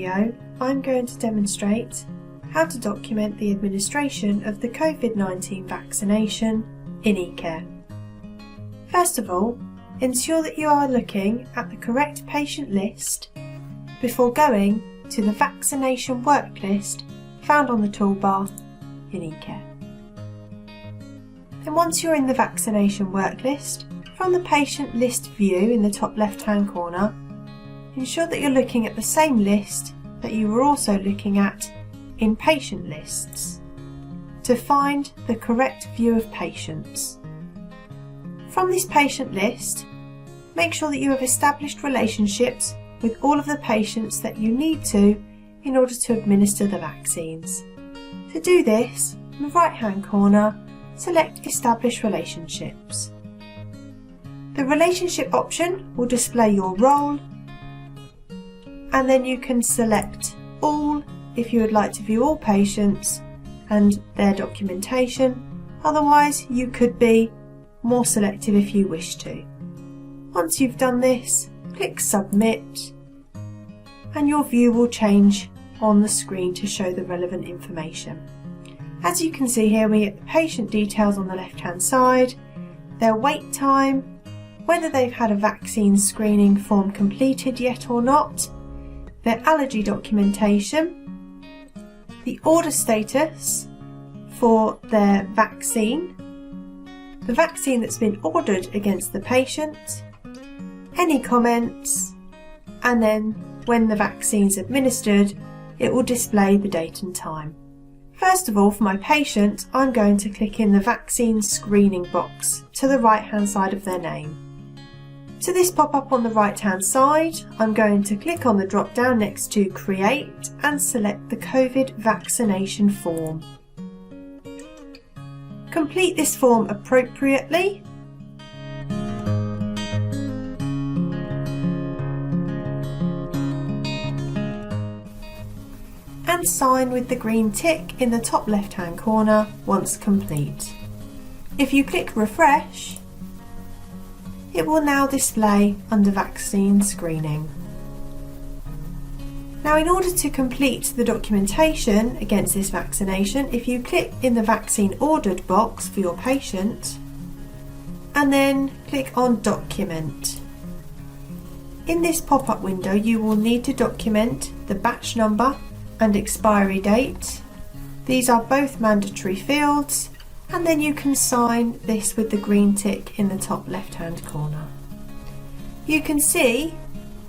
video, I'm going to demonstrate how to document the administration of the COVID-19 vaccination in eCare. First of all, ensure that you are looking at the correct patient list before going to the vaccination worklist found on the toolbar in eCare. Then once you're in the vaccination worklist, from the patient list view in the top left-hand corner, ensure that you're looking at the same list that you were also looking at in patient lists to find the correct view of patients. From this patient list, make sure that you have established relationships with all of the patients that you need to in order to administer the vaccines. To do this, in the right-hand corner, select Establish Relationships. The relationship option will display your role, and then you can select All if you would like to view all patients and their documentation. Otherwise, you could be more selective if you wish to. Once you've done this, click Submit, and your view will change on the screen to show the relevant information. As you can see here, we get the patient details on the left-hand side, their wait time, whether they've had a vaccine screening form completed yet or not, their allergy documentation, the order status for their vaccine, the vaccine that's been ordered against the patient, any comments, and then when the vaccine's administered, it will display the date and time. First of all, for my patient, I'm going to click in the vaccine screening box to the right-hand side of their name. To this pop-up on the right-hand side, I'm going to click on the drop-down next to Create and select the COVID vaccination form. Complete this form appropriately. And sign with the green tick in the top left-hand corner once complete. If you click Refresh, it will now display under Vaccine Screening. Now, in order to complete the documentation against this vaccination, if you click in the Vaccine Ordered box for your patient and then click on Document. In this pop-up window, you will need to document the batch number and expiry date. These are both mandatory fields, and then you can sign this with the green tick in the top left-hand corner. You can see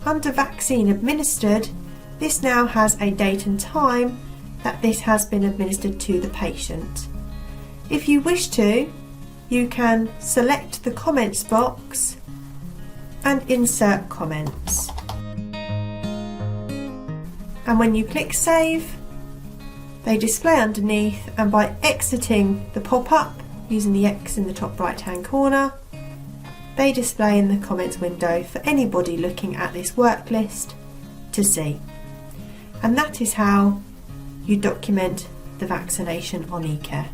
under Vaccine Administered, this now has a date and time that this has been administered to the patient. If you wish to, you can select the comments box and insert comments. And when you click Save, they display underneath, and by exiting the pop-up using the X in the top right-hand corner, they display in the comments window for anybody looking at this work list to see. And that is how you document the vaccination on eCare.